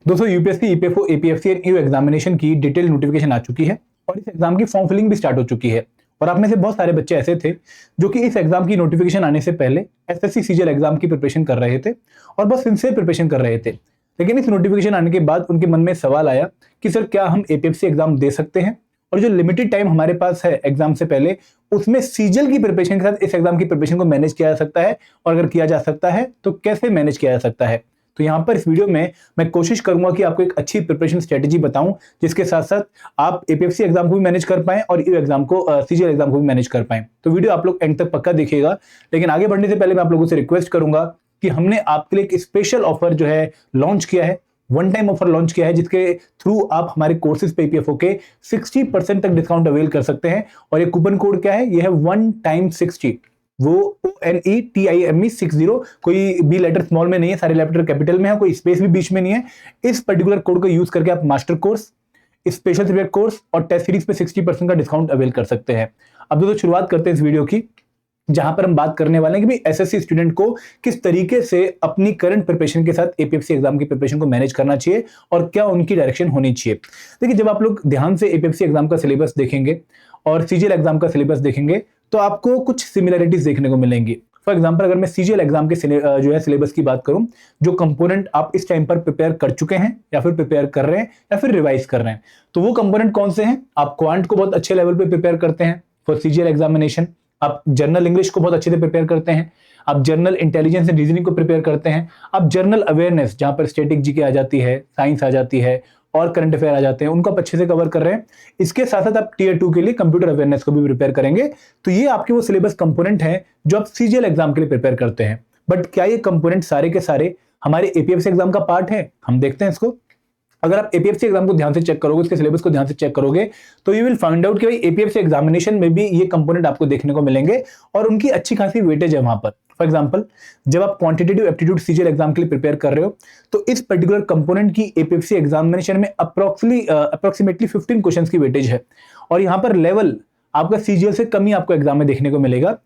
दोस्तों UPSC, EPFO, APFC and EO examination की detail notification आ चुकी है और इस एग्जाम की फॉर्म फिलिंग भी स्टार्ट हो चुकी है। और आप में से बहुत सारे बच्चे ऐसे थे जो कि इस एग्जाम की नोटिफिकेशन आने से पहले एसएससी सीजीएल एग्जाम की प्रिपरेशन कर रहे थे और बहुत सिंसियर प्रिपरेशन कर रहे थे। लेकिन इस नोटिफिकेशन आने के बाद उनके मन में सवाल आया कि सर क्या हम एपीएफसी एग्जाम दे सकते हैं, और जो लिमिटेड टाइम हमारे पास है एग्जाम से पहले उसमें सीजीएल की प्रिपरेशन के साथ इस एग्जाम की प्रिपरेशन को मैनेज किया जा सकता है, और अगर किया जा सकता है तो कैसे मैनेज किया जा सकता है। तो यहां पर इस वीडियो में मैं कोशिश करूंगा कि आपको एक अच्छी प्रिपरेशन स्ट्रेटेजी बताऊं जिसके साथ साथ आप एपीएफसी एग्जाम को भी मैनेज कर पाएं और ईओ एग्जाम को, सीजीएल एग्जाम को भी मैनेज कर पाएं। तो वीडियो आप लोग एंड तक पक्का देखिएगा। लेकिन आगे बढ़ने से पहले मैं आप लोगों से रिक्वेस्ट करूंगा कि हमने आपके लिए एक स्पेशल ऑफर जो है लॉन्च किया है, वन टाइम ऑफर लॉन्च किया है, जिसके थ्रू आप हमारे कोर्सेज पे ईपीएफओ के 60% तक डिस्काउंट अवेल कर सकते हैं। और ये कूपन कोड क्या है, ये है वन टाइम 60, वो ONETIME 60, कोई बी लेटर स्मॉल में नहीं है, सारे लेटर कैपिटल में है, कोई स्पेस भी बीच में नहीं है। इस पर्टिकुलर कोड को यूज करके आप master course, special subject course और टेस्ट सीरीज पे 60% का डिस्काउंट अवेल कर सकते हैं। अब दोस्तों शुरुआत करते हैं इस वीडियो की, जहां पर हम बात करने वाले हैं कि भाई एसएससी स्टूडेंट को किस तरीके से अपनी करंट प्रिपरेशन के साथ एपीएफसी एग्जाम की प्रिपरेशन को मैनेज करना चाहिए और क्या उनकी डायरेक्शन होनी चाहिए। देखिए, जब आप लोग ध्यान से एपीएफसी एग्जाम का सिलेबस देखेंगे और सीजीएल एग्जाम का सिलेबस देखेंगे तो आपको कुछ सिमिलरिटीज देखने को मिलेंगी। फॉर एग्जाम्पल, अगर मैं सीजीएल एग्जाम के जो है सिलेबस की बात करूं, जो कंपोनेंट आप इस टाइम पर प्रिपेयर कर चुके हैं या फिर प्रिपेयर कर रहे हैं या फिर रिवाइज कर रहे हैं, तो वो कंपोनेंट कौन से हैं। आप क्वांट को बहुत अच्छे लेवल पे प्रिपेयर करते हैं फॉर सीजीएल एग्जामिनेशन, आप जनरल इंग्लिश को बहुत अच्छे से प्रिपेयर करते हैं, आप जनरल इंटेलिजेंस एंड रीजनिंग को प्रिपेयर करते हैं, आप जनरल अवेयरनेस जहां पर स्टैटिक जीके आ जाती है, साइंस आ जाती है और करंट अफेयर आ जाते हैं, उनको आप अच्छे से कवर कर रहे हैं। इसके साथ साथ आप टीयर 2 के लिए कंप्यूटर अवेयरनेस को भी प्रिपेयर करेंगे। तो ये आपके वो सिलेबस कंपोनेंट हैं जो आप सीजीएल एग्जाम के लिए प्रिपेयर करते हैं। बट क्या ये कंपोनेंट सारे के सारे हमारे एपीएफसी एग्जाम का पार्ट है? हम देखते हैं इसको। अगर आप एपीएफसी एग्जाम को ध्यान से चेक करोगे, उसके सिलेबस को ध्यान से चेक करोगे, तो यू विल फाइंड आउट कि भाई एपीएफसी एग्जामिनेशन में भी ये कंपोनेंट आपको देखने को मिलेंगे और उनकी अच्छी खासी वेटेज है वहां पर। फॉर एग्जांपल, जब आप क्वांटिटेटिव एप्टीट्यूड सीजीएल एग्जाम के लिए प्रिपेयर कर रहे हो तो इस पर्टिकुलर कंपोनेंट की एपीएफसी एग्जामिनेशन में अप्रोक्सीमेटली 15 क्वेश्चंस की वेटेज है। और यहां पर लेवल आपका सीजीएल से कम ही आपको एग्जाम में देखने को मिलेगा।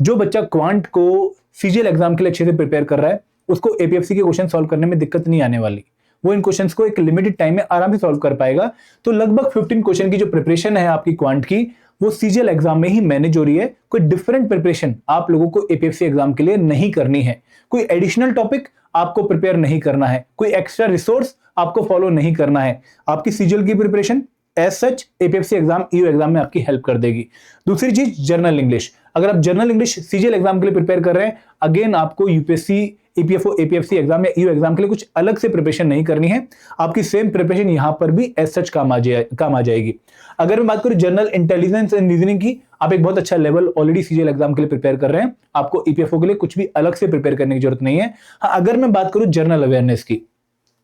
जो बच्चा क्वांट को सीजीएल एग्जाम के लिए अच्छे से प्रिपेयर कर रहा है उसको एपीएफसी के क्वेश्चन सॉल्व करने में दिक्कत नहीं आने वाली, वो इन क्वेश्चंस को एक लिमिटेड टाइम में आराम से सॉल्व कर पाएगा। तो लगभग 15 क्वेश्चन की जो प्रिपरेशन है आपकी क्वांट की, वो सीजीएल एग्जाम में ही मैनेज हो रही है। कोई डिफरेंट प्रिपरेशन आप लोगों को एपीएफसी एग्जाम के लिए नहीं करनी है, कोई एडिशनल टॉपिक आपको प्रिपेयर नहीं करना है, कोई एक्स्ट्रा रिसोर्स आपको फॉलो नहीं करना है। आपकी सीजीएल की preparation as such APFC exam, EO exam में आपकी हेल्प कर देगी। दूसरी चीज, जर्नल इंग्लिश। अगर आप जर्नल इंग्लिश सीजीएल एग्जाम के लिए प्रिपेयर कर रहे हैं, अगेन आपको यूपीएससी, ईपीएफओ, एपीएफसी एग्जाम या ईओ एग्जाम के लिए कुछ अलग से प्रिपरेशन नहीं करनी है। आपकी सेम प्रिपरेशन यहां पर भी एज सच काम आ जाएगी। अगर मैं बात करूं जनरल इंटेलिजेंस एंड रीजनिंग की, आप एक बहुत अच्छा लेवल ऑलरेडी सीजीएल एग्जाम के लिए प्रिपेयर कर रहे हैं, आपको ईपीएफओ के लिए कुछ भी अलग से प्रिपेयर करने की जरूरत नहीं है। हाँ, अगर मैं बात करूं जनरल अवेयरनेस की,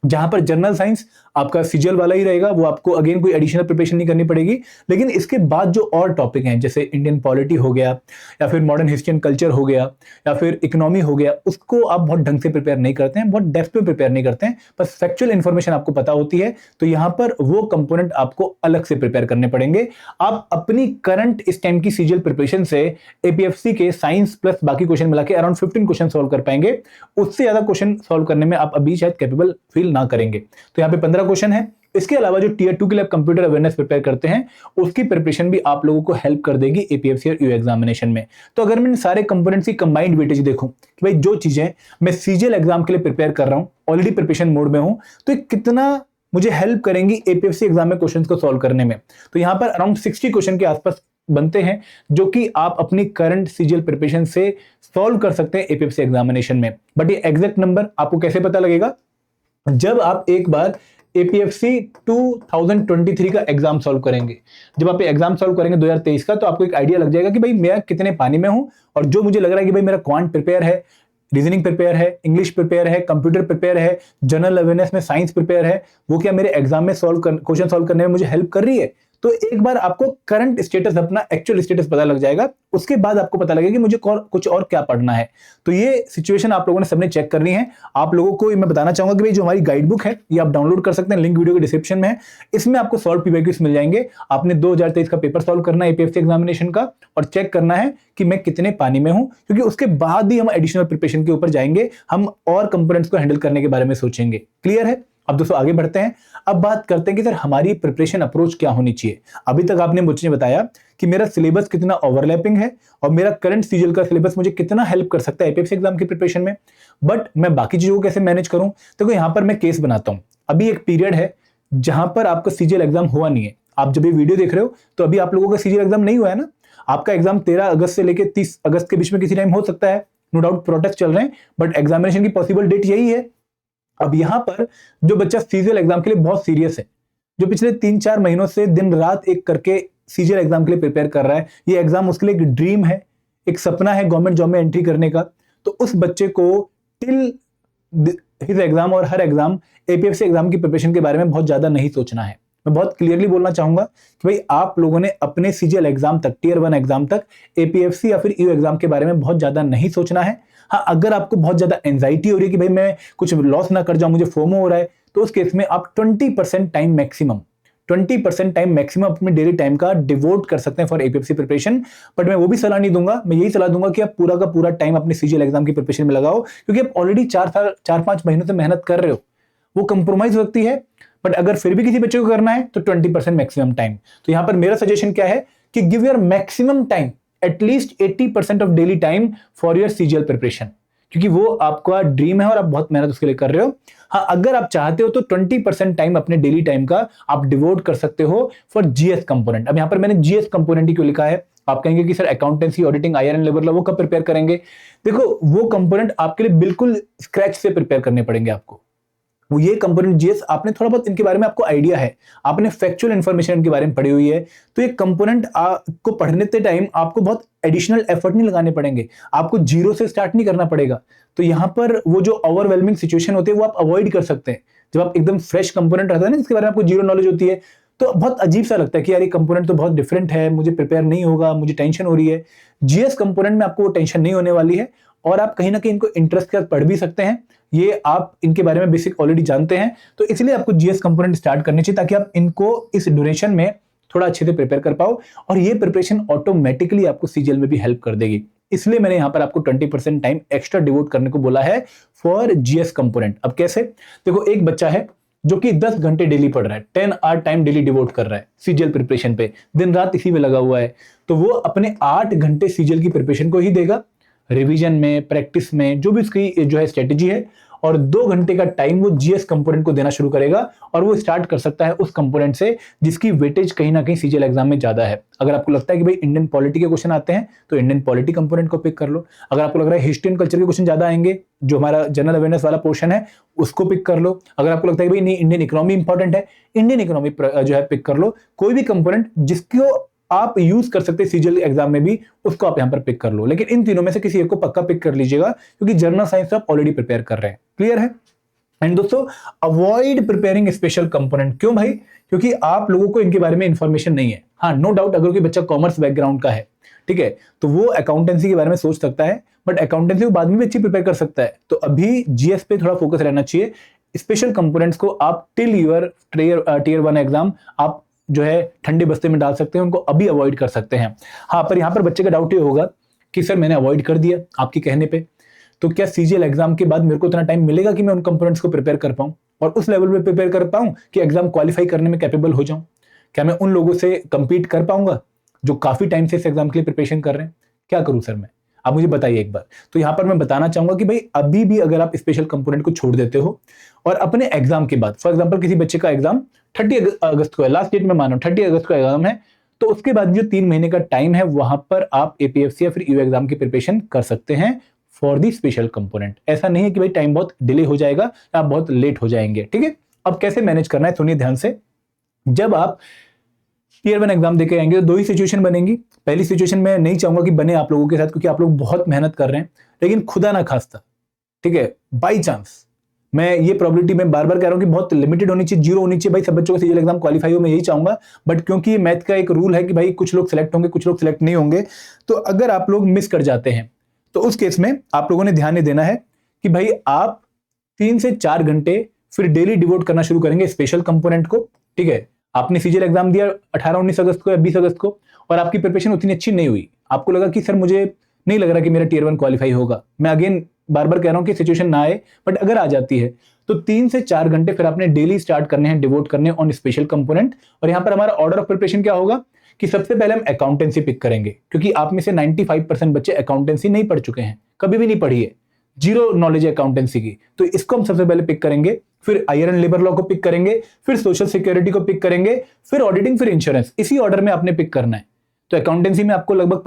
जहां पर जनरल साइंस आपका सीजीएल वाला ही रहेगा, वो आपको अगेन कोई एडिशनल प्रिपरेशन नहीं करनी पड़ेगी। लेकिन इसके बाद जो और टॉपिक हैं, जैसे इंडियन पॉलिटी हो गया या फिर मॉडर्न हिस्ट्री एंड कल्चर हो गया या फिर इकोनॉमी हो गया, उसको आप बहुत ढंग से प्रिपेयर नहीं करते हैं, बहुत डेप्थ में प्रिपेयर नहीं करते हैं, बस फैक्चुअल इंफॉर्मेशन आपको पता होती है। तो यहां पर वो कंपोनेंट आपको अलग से प्रिपेयर करने पड़ेंगे। आप अपनी करंट इस टाइम की सीजीएल प्रिपरेशन से एपीएफसी के साइंस प्लस बाकी क्वेश्चन मिला के अराउंड 15 क्वेश्चन सॉल्व कर पाएंगे। उससे ज्यादा क्वेश्चन सॉल्व करने में आप अभी शायद कैपेबल फील ना करेंगे। तो यहाँ पे 15 क्वेश्चन है। इसके अलावा जो टीयर 2 के लिए आप कंप्यूटर अवेयरनेस प्रिपेयर करते हैं, उसकी प्रिपरेशन भी आप लोगों को हेल्प कर देगी एपीएफसी और ईओ एग्जामिनेशन में। तो अगर मैं सारे कंपोनेंट्स की कंबाइंड वेटेज देखूं कि भाई जो चीजें मैं सीजीएल एग्जाम के लिए प्रिपेयर कर रहा हूं, ऑलरेडी प्रिपरेशन मोड में हूं, तो कितना मुझे हेल्प करेंगी एपीएफसी एग्जाम में क्वेश्चन को सॉल्व करने में। तो यहां पर अराउंड 60 क्वेश्चन के आसपास बनते हैं जो कि आप अपनी करंट सीजीएल प्रिपरेशन से सॉल्व कर सकते हैं एपीएफसी एग्जामिनेशन में। बट ये एग्जैक्ट नंबर आपको कैसे पता लगेगा? जब आप एक बार एपीएफसी 2023 का एग्जाम सॉल्व करेंगे, जब आप एग्जाम सॉल्व करेंगे 2023 का, तो आपको एक आइडिया लग जाएगा कि भाई मैं कितने पानी में हूं। और जो मुझे लग रहा है कि भाई मेरा क्वांट प्रिपेयर है, रीजनिंग प्रिपेयर है, इंग्लिश प्रिपेयर है, कंप्यूटर प्रिपेयर है, जनरल अवेयरनेस में साइंस प्रिपेयर है, वो क्या मेरे एग्जाम में क्वेश्चन सॉल्व करने में मुझे हेल्प कर रही है। तो एक बार आपको करंट स्टेटस, अपना एक्चुअल स्टेटस पता लग जाएगा, उसके बाद आपको पता लगेगा कि मुझे कुछ और क्या पढ़ना है। तो ये सिचुएशन आप लोगों ने सबने चेक करनी है। आप लोगों को मैं बताना चाहूंगा कि भाई जो हमारी गाइड बुक है ये आप डाउनलोड कर सकते हैं, लिंक वीडियो के डिस्क्रिप्शन में है। इसमें आपको सॉल्व पीवाईक्यूज मिल जाएंगे। आपने 2023 का पेपर सॉल्व करना है एपीएफसी एग्जामिनेशन का और चेक करना है कि मैं कितने पानी में हूं, क्योंकि उसके बाद ही हम एडिशनल प्रिपरेशन के ऊपर जाएंगे, हम और कंपोनेंट्स को हैंडल करने के बारे में सोचेंगे। क्लियर है? अब दोस्तों आगे बढ़ते हैं। अब बात करते हैं कि सर हमारी प्रिपरेशन अप्रोच क्या होनी चाहिए। अभी तक आपने मुझे बताया कि मेरा सिलेबस कितना ओवरलैपिंग है और मेरा करंट सीजीएल का सिलेबस मुझे कितना हेल्प कर सकता है एपीएफसी एग्जाम की प्रिपरेशन में, बट मैं बाकी चीजों को कैसे मैनेज करूं। तो यहां पर मैं केस बनाता हूं। अभी एक पीरियड है जहां पर आपका सीजीएल एग्जाम हुआ नहीं है। आप जब ये वीडियो देख रहे हो तो अभी आप लोगों का सीजीएल एग्जाम नहीं हुआ है ना। आपका एग्जाम 13 अगस्त से लेकर 30 अगस्त के बीच में किसी टाइम हो सकता है। नो डाउट प्रोटेस्ट चल रहे हैं, बट एग्जामिनेशन की पॉसिबल डेट यही है। अब यहां पर जो बच्चा सीजीएल एग्जाम के लिए बहुत सीरियस है, जो पिछले 3-4 महीनों से दिन रात एक करके सीजीएल एग्जाम के लिए प्रिपेयर कर रहा है, ये एग्जाम उसके लिए एक ड्रीम है, एक सपना है गवर्नमेंट जॉब में एंट्री करने का, तो उस बच्चे को टिल हिज एग्जाम और हर एग्जाम एपीएफसी एग्जाम की प्रिपरेशन के बारे में बहुत ज्यादा नहीं सोचना है। मैं बहुत क्लियरली बोलना चाहूंगा कि भाई आप लोगों ने अपने सीजीएल एग्जाम तक, टियर 1 एग्जाम तक एपीएफसी या फिर ईयू एग्जाम के बारे में बहुत ज्यादा नहीं सोचना है। हाँ, अगर आपको बहुत ज्यादा एंजाइटी हो रही है कि भाई मैं कुछ लॉस ना कर जाऊं, मुझे फोमो हो रहा है, तो उस केस में आप 20% टाइम मैक्सिमम 20% टाइम मैक्सिमम अपने डेली टाइम का डिवोट कर सकते हैं फॉर एपीएफसी प्रिपरेशन। बट मैं वो भी सलाह नहीं दूंगा, मैं यही सलाह दूंगा कि आप पूरा का पूरा टाइम अपने सीजीएल एग्जाम की प्रिपरेशन में लगाओ, क्योंकि आप ऑलरेडी 4-5 महीनों से मेहनत कर रहे हो। वो कंप्रोमाइज होती है, बट अगर फिर भी किसी बच्चे को करना है तो 20% मैक्सिमम टाइम। तो यहां पर मेरा सजेशन क्या है कि give your maximum time, at least 80% of daily time for your CGL preparation, क्योंकि वो आपका ड्रीम है और आप बहुत मेहनत उसके लिए कर रहे हो। हाँ, अगर आप चाहते हो तो 20% टाइम अपने डेली टाइम का आप डिवोट कर सकते हो फॉर जीएस कंपोनेंट। अब यहां पर मैंने जीएस कंपोनेंट ही क्यों लिखा है। आप कहेंगे कि sir accountancy, auditing, IR labour law वो कब प्रिपेयर करेंगे। देखो, वो कंपोनेंट आपके लिए बिल्कुल स्क्रैच से प्रिपेयर करने पड़ेंगे आपको। वो ये कंपोनेंट जीएस, आपने थोड़ा बहुत इनके बारे में आपको आइडिया है, आपने फैक्चुअल इंफॉर्मेशन इनके बारे में पढ़ी हुई है, तो ये कंपोनेंट को पढ़ने के टाइम आपको बहुत एडिशनल एफर्ट नहीं लगाने पड़ेंगे, आपको जीरो से स्टार्ट नहीं करना पड़ेगा। तो यहां पर वो जो ओवरवेलमिंग सिचुएशन होती है वो आप अवॉइड कर सकते हैं। जब आप एकदम फ्रेश कंपोनेंट रहता है ना, जिसके बारे में आपको जीरो नॉलेज होती है, तो बहुत अजीब सा लगता है कि यार ये कंपोनेंट तो बहुत डिफरेंट है, मुझे प्रिपेयर नहीं होगा, मुझे टेंशन हो रही है। जीएस कंपोनेंट में आपको वो टेंशन नहीं होने वाली है, और आप कहीं ना कहीं इनको इंटरेस्ट के साथ पढ़ भी सकते हैं। ये आप इनके बारे में बेसिक ऑलरेडी जानते हैं, तो इसलिए आपको जीएस कंपोनेंट स्टार्ट करनी चाहिए, ताकि आप इनको इस ड्यूरेशन में थोड़ा अच्छे से प्रिपेयर कर पाओ, और ये प्रिपरेशन ऑटोमेटिकली आपको सीजीएल में भी हेल्प कर देगी। इसलिए मैंने यहां पर आपको 20% टाइम एक्स्ट्रा डिवोट करने को बोला है फॉर जीएस कंपोनेंट। अब कैसे, देखो, एक बच्चा है जो कि 10 घंटे डेली पढ़ रहा है, 10 आवर टाइम डेली डिवोट कर रहा है सीजीएल प्रिपरेशन पे, दिन रात इसी में लगा हुआ है, तो वो अपने 8 घंटे सीजीएल की प्रिपरेशन को ही देगा, रिवीजन में, प्रैक्टिस में, जो भी उसकी जो है स्ट्रेटेजी है, और 2 घंटे का टाइम वो जीएस कंपोनेंट को देना शुरू करेगा। और वो स्टार्ट कर सकता है उस कंपोनेंट से जिसकी वेटेज कहीं ना कहीं सीजीएल एग्जाम में ज्यादा है। अगर आपको लगता है कि भाई इंडियन पॉलिटी के क्वेश्चन आते हैं तो इंडियन पॉलिटी कंपोनेंट को पिक कर लो। अगर आपको लग रहा है हिस्ट्री एंड कल्चर के क्वेश्चन ज्यादा आएंगे, जो हमारा जनरल अवेयरनेस वाला पोर्शन है, उसको पिक कर लो। अगर आपको लगता है कि भाई नहीं, इंडियन इकोनॉमी इंपॉर्टेंट है, इंडियन इकोनॉमी जो है पिक कर लो। कोई भी कंपोनेंट जिसको आप यूज कर सकते हैं सीजीएल एग्जाम में भी, उसको आप यहां पर पिक कर लो। लेकिन इन तीनों में से किसी एक को पक्का पिक कर लीजिएगा, क्योंकि जनरल साइंस आप ऑलरेडी प्रिपेयर कर रहे हैं। क्लियर है। एंड दोस्तों, अवॉइड प्रिपेयरिंग स्पेशल कंपोनेंट। क्यों भाई? क्योंकि आप लोगों को इनके बारे में इंफॉर्मेशन नहीं है। हाँ, नो डाउट, अगर कोई बच्चा कॉमर्स बैकग्राउंड का है, ठीक है, तो वो अकाउंटेंसी के बारे में सोच सकता है, बट अकाउंटेंसी को बाद में भी अच्छी प्रिपेयर कर सकता है। तो अभी जीएस पे थोड़ा फोकस रहना चाहिए। स्पेशल कंपोनेंट्स को आप टिल यूर टियर 1 एग्जाम आप जो है ठंडे बस्ते में डाल सकते हैं, उनको अभी अवॉइड कर सकते हैं। हाँ, पर यहां पर बच्चे का डाउट ये होगा कि सर मैंने अवॉइड कर दिया आपके कहने पे, तो क्या सीजीएल एग्जाम के बाद मेरे को इतना टाइम मिलेगा कि मैं उन कंपोनेंट्स को प्रिपेयर कर पाऊं और उस लेवल पे प्रिपेयर कर पाऊं कि एग्जाम क्वालिफाई करने में कैपेबल हो जाऊं? क्या मैं उन लोगों से कंपीट कर पाऊंगा जो काफी टाइम से इस एग्जाम के लिए प्रिपरेशन कर रहे हैं? क्या करूं सर मैं? आप मुझे बताइए एक बार। तो यहां पर मैं बताना चाहूंगा कि भाई अभी भी अगर आप स्पेशल कंपोनेंट को छोड़ देते हो और अपने एग्जाम के बाद, फॉर एग्जाम्पल किसी बच्चे का एग्जाम 30 अगस्त को है, लास्ट डेट में मानो 30 अगस्त को एग्जाम है, तो उसके बाद जो 3 महीने का टाइम है वहां पर आप एपीएफसी या फिर ईयू एग्जाम की प्रिपरेशन कर सकते हैं फॉर दी स्पेशल कंपोनेंट। ऐसा नहीं है कि भाई टाइम बहुत डिले हो जाएगा या आप बहुत लेट हो जाएंगे। ठीक है, अब कैसे मैनेज करना है सुनिए ध्यान से। जब आप टियर 1 एग्जाम देके आएंगे तो 2 ही सिचुएशन बनेंगी। पहली सिचुएशन में नहीं चाहूंगा कि बने आप लोगों के साथ, क्योंकि आप लोग बहुत मेहनत कर रहे हैं, लेकिन खुदा ना खास्ता, ठीक है, बाई चांस, मैं ये प्रोबेबिलिटी में बार बार कह रहा हूं कि बहुत लिमिटेड होनी चाहिए, 0 होनी चाहिए। भाई सब बच्चों का सीजीएल एग्जाम क्वालिफाई हो, मैं यही चाहूंगा, बट क्योंकि ये मैथ का एक रूल है कि भाई कुछ लोग सिलेक्ट होंगे, कुछ लोग सिलेक्ट नहीं होंगे, तो अगर आप लोग मिस कर जाते हैं तो उस केस में आप लोगों ने ध्यान ये देना है कि भाई आप 3 से 4 घंटे फिर डेली डिवोट करना शुरू करेंगे स्पेशल कंपोनेंट को। ठीक है, आपने सीजीएल एग्जाम दिया 18-19 अगस्त को या 20 अगस्त को, और आपकी प्रिपरेशन उतनी अच्छी नहीं हुई, आपको लगा कि सर मुझे नहीं लग रहा कि मेरा टियर 1 क्वालिफाई होगा, मैं अगेन बार बार कह रहा हूं कि सिचुएशन ना आए, बट अगर आ जाती है तो 3 से 4 घंटे फिर आपने डेली स्टार्ट करने हैं, डिवोट करने ऑन स्पेशल कंपोनेंट। और यहां पर हमारा ऑर्डर ऑफ प्रिपरेशन क्या होगा कि सबसे पहले हम अकाउंटेंसी पिक करेंगे, क्योंकि आप में से 95% बच्चे अकाउंटेंसी नहीं पढ़ चुके हैं, कभी भी नहीं पढ़ी है, जीरो नॉलेज है अकाउंटेंसी की, तो इसको हम सबसे पहले पिक करेंगे। फिर आयरन लेबर लॉ को पिक करेंगे, फिर सोशल सिक्योरिटी को पिक करेंगे, फिर ऑडिटिंग, फिर इंश्योरेंस, इसी ऑर्डर में आपने पिक करना है। तो अकाउंटेंसी में आपको लगभग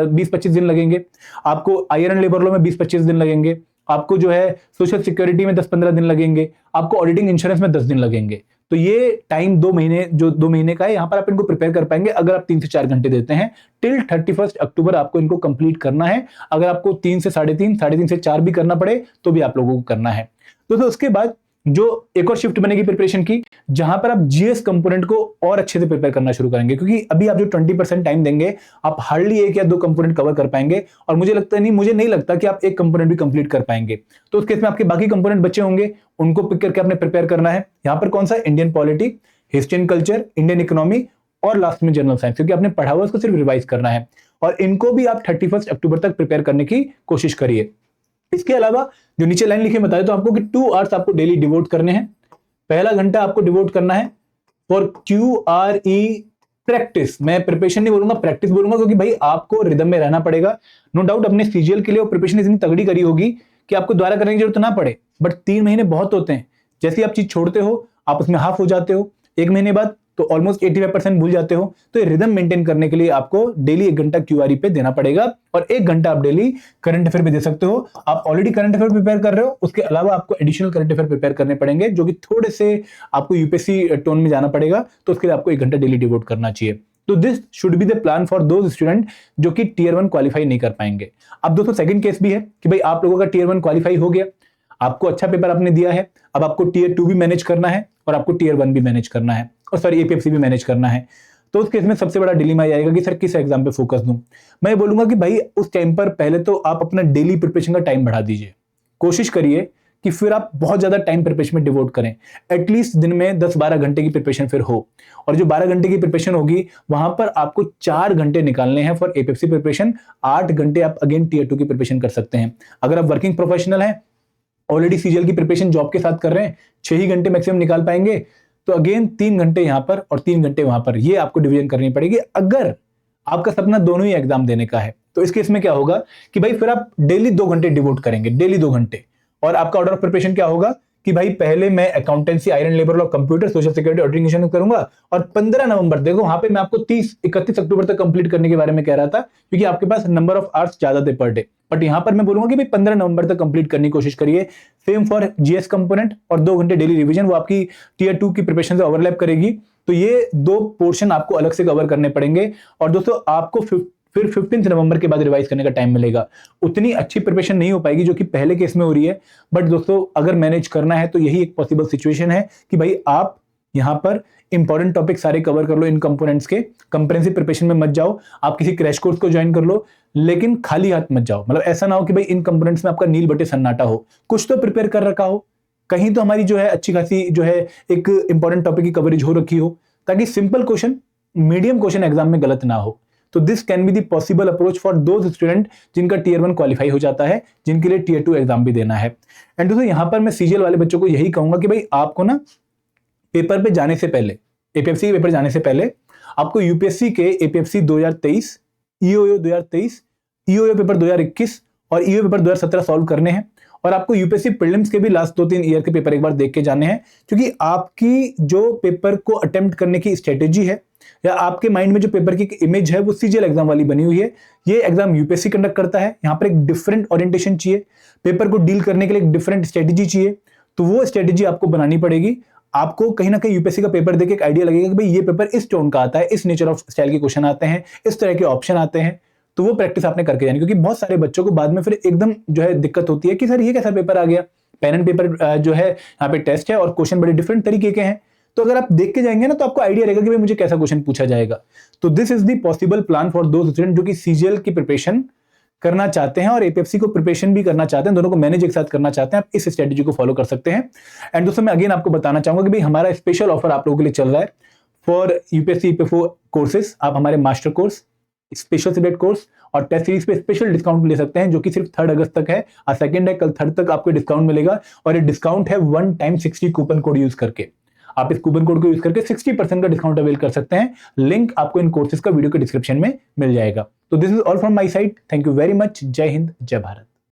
20-25 दिन लगेंगे, आपको आयरन लेबर लॉ में 20-25 दिन लगेंगे, आपको जो है सोशल सिक्योरिटी में 10-15 दिन लगेंगे, आपको ऑडिटिंग इंश्योरेंस में 10 दिन लगेंगे। तो ये टाइम 2 महीने, जो 2 महीने का है, यहां पर आप इनको प्रिपेयर कर पाएंगे अगर आप 3 से 4 घंटे देते हैं। टिल 31 अक्टूबर आपको इनको कंप्लीट करना है। अगर आपको 3 से 3.5 से 4 भी करना पड़े तो भी आप लोगों को करना है। तो उसके बाद जो एक और शिफ्ट बनेगी प्रिपरेशन की, जहां पर आप जीएस कंपोनेंट को और अच्छे से प्रिपेयर करना शुरू करेंगे, क्योंकि अभी आप जो 20% टाइम देंगे, आप हार्डली 1 या 2 कंपोनेंट कवर कर पाएंगे, और मुझे नहीं लगता कि आप एक कंपोनेंट भी कंप्लीट कर पाएंगे। तो उस केस में आपके बाकी कंपोनेंट बचे होंगे, उनको पिक करके आपने प्रिपेयर करना है। यहां पर कौन सा, Indian polity, history and culture, Indian economy और लास्ट में जनरल साइंस, क्योंकि आपने पढ़ा हुआ उसको सिर्फ रिवाइज करना है। और इनको भी आप 31 अक्टूबर तक प्रिपेयर करने की कोशिश करिए। इसके अलावा जो नीचे लाइन लिखी बताया तो आपको कि 2 आवर्स आपको डेली डिवोट करने हैं। पहला घंटा आपको डिवोट करना है फॉर QRE प्रैक्टिस। मैं प्रिपरेशन नहीं बोलूंगा, प्रैक्टिस बोलूंगा, क्योंकि भाई आपको रिदम में रहना पड़ेगा। नो डाउट अपने सीजीएल के लिए वो प्रिपरेशन इतनी तगड़ी करी होगी कि आपको दोबारा करने की जरूरत ना पड़े, बट 3 महीने बहुत होते हैं। जैसे आप चीज छोड़ते हो, आप उसमें हाफ हो जाते हो, 1 महीने बाद तो ऑलमोस्ट 85% भूल जाते हो। तो ये रिदम मेंटेन करने के लिए आपको डेली 1 घंटा QRE पे देना पड़ेगा, और 1 घंटा आप डेली करंट अफेयर पे दे सकते हो। आप ऑलरेडी करंट अफेयर प्रिपेयर कर रहे हो, उसके अलावा आपको एडिशनल करंट अफेयर प्रिपेयर करने पड़ेंगे, जो कि थोड़े से आपको यूपीएससी टोन में जाना पड़ेगा। तो उसके लिए आपको 1 घंटा डेली डिवोट करना चाहिए। तो this should be the plan for those student जो कि टियर 1 क्वालिफाई नहीं कर पाएंगे। अब दोस्तों सेकंड केस भी है कि भाई आप लोगों का टियर 1 क्वालिफाई हो गया, आपको अच्छा पेपर आपने दिया है, अब आपको टियर 2 भी मैनेज करना है और आपको टियर 1 भी मैनेज करना है, और सॉरी एपीएफसी भी मैनेज करना है। तो उस केस में सबसे बड़ा डिलेमा आएगा कि सर किस एग्जाम पे फोकस दूं। मैं बोलूंगा कि भाई उस टाइम पर पहले तो आप अपना डेली प्रिपरेशन का टाइम बढ़ा दीजिए। कोशिश करिए कि फिर आप बहुत ज्यादा टाइम प्रिपरेशन में डिवोट करें, एटलीस्ट दिन में 10-12 घंटे की प्रिपरेशन फिर हो। और जो 12 घंटे की प्रिपरेशन होगी, वहां पर आपको 4 घंटे निकालने हैं फॉर एपीएफसी प्रिपरेशन। 8 घंटे आप अगेन टियर 2 की प्रिपरेशन कर सकते हैं। अगर आप वर्किंग प्रोफेशनल हैं, ऑलरेडी सीजीएल की प्रिपरेशन जॉब के साथ कर रहे हैं, 6 ही घंटे मैक्सिमम निकाल पाएंगे, तो अगेन 3 घंटे यहां पर और 3 घंटे वहां पर, ये आपको डिवीजन करनी पड़ेगी। अगर आपका सपना दोनों ही एग्जाम देने का है, तो इस केस में क्या होगा कि भाई फिर आप डेली 2 घंटे डिवोट करेंगे, डेली 2 घंटे। और आपका ऑर्डर ऑफ प्रिपरेशन क्या होगा कि भाई पहले मैं accountancy, iron labour law, computer, social security, auditing insurance करूंगा, और 15 नवंबर, देखो वहां पे मैं आपको 31 अक्टूबर तक कंप्लीट करने के बारे में कह रहा था, क्योंकि आपके पास नंबर ऑफ आवर्स ज्यादा थे पर डे। बट यहां पर मैं बोलूंगा कि भाई 15 नवंबर तक कंप्लीट करने की कोशिश करिए। सेम फॉर जीएस कंपोनेंट, और 2 घंटे डेली रिवीजन, वो आपकी टियर 2 की प्रिपरेशन से ओवरलैप करेगी। तो ये 2 पोर्शन आपको अलग से कवर करने पड़ेंगे। और दोस्तों आपको फिर 15 नवंबर के बाद रिवाइज करने का टाइम मिलेगा। उतनी अच्छी प्रिपरेशन नहीं हो पाएगी जो कि पहले केस में हो रही है, बट दोस्तों अगर मैनेज करना है तो यही एक पॉसिबल सिचुएशन है कि भाई आप यहां पर इंपॉर्टेंट टॉपिक सारे कवर कर लो इन कंपोनेंट्स के। कंप्रेहेंसिव प्रिपरेशन में मत जाओ, आप किसी क्रैश कोर्स को ज्वाइन कर लो, लेकिन खाली हाथ मत जाओ। मतलब ऐसा ना हो कि भाई इन कंपोनेंट्स में आपका नील बटे सन्नाटा हो, कुछ तो प्रिपेयर कर रखा हो, कहीं तो हमारी जो है अच्छी खासी जो है एक इंपॉर्टेंट टॉपिक की कवरेज हो रखी हो, ताकि simple question, medium question exam में गलत ना हो। तो this can be the possible approach for those student जिनका टियर 1 क्वालिफाई हो जाता है, जिनके लिए टियर 2 एग्जाम भी देना है। एंड दोस्तों यहां पर मैं सीजीएल वाले बच्चों को यही कहूंगा कि भाई आपको ना पेपर पे जाने से पहले, एपीएफसी के पेपर जाने से पहले, आपको यूपीएससी के एपीएफसी 2023, ईओयू 2023, ईओयू पेपर 2021 और ईओयू पेपर 2017 सॉल्व करने हैं। और आपको यूपीएससी प्रीलिम्स के भी लास्ट 2-3 ईयर के पेपर एक बार देख के जाने हैं, क्योंकि आपकी जो पेपर को अटेम्प्ट करने की स्ट्रेटेजी है, या आपके माइंड में जो पेपर की इमेज है, वो सीजीएल एग्जाम वाली बनी हुई है। ये एग्जाम यूपीएससी कंडक्ट करता है, यहाँ पर एक डिफरेंट ओरिएंटेशन चाहिए, पेपर को डील करने के लिए एक डिफरेंट स्ट्रेटेजी चाहिए। तो वो स्ट्रेटेजी आपको बनानी पड़ेगी। आपको कहीं ना कहीं यूपीएससी का पेपर देख एक आइडिया लगेगा कि भाई ये पेपर इस टोन का आता है, इस नेचर ऑफ स्टाइल के क्वेश्चन आते हैं, इस तरह के ऑप्शन आते हैं। तो वो प्रैक्टिस आपने करके जानी, क्योंकि बहुत सारे बच्चों को बाद में फिर एकदम जो है दिक्कत होती है कि सर ये कैसा पेपर आ गया, पेन एंड पेपर जो है यहाँ पे टेस्ट है और क्वेश्चन बड़े डिफरेंट तरीके के हैं। तो अगर आप देख के जाएंगे ना, तो आपको आइडिया रहेगा कि भाई मुझे कैसा क्वेश्चन पूछा जाएगा। तो this is the possible plan for those student जो कि सीजीएल की प्रिपरेशन करना चाहते हैं और एपीएफसी को प्रिपरेशन भी करना चाहते हैं, दोनों को मैनेज एक साथ करना चाहते हैं। आप इस स्ट्रेटेजी को फॉलो कर सकते हैं। एंड दोस्तों मैं अगेन आपको बताना चाहूंगा कि भाई हमारा स्पेशल ऑफर आप लोगों के लिए चल रहा है फॉर यूपीएससी ईपीएफओ कोर्सेज। आप हमारे master course special subject course और टेस्ट सीरीज पे स्पेशल डिस्काउंट ले सकते हैं, जो कि सिर्फ 3 अगस्त तक है। आज 2 है, कल 3 तक आपको डिस्काउंट मिलेगा। और ये डिस्काउंट है 1 टाइम 60 कूपन कोड यूज करके। आप इस कूपन कोड को यूज करके 60% का डिस्काउंट अवेल कर सकते हैं। लिंक आपको इन कोर्सेज का वीडियो के डिस्क्रिप्शन में मिल जाएगा। तो this is all from my side. Thank you very much. जय हिंद, जय भारत।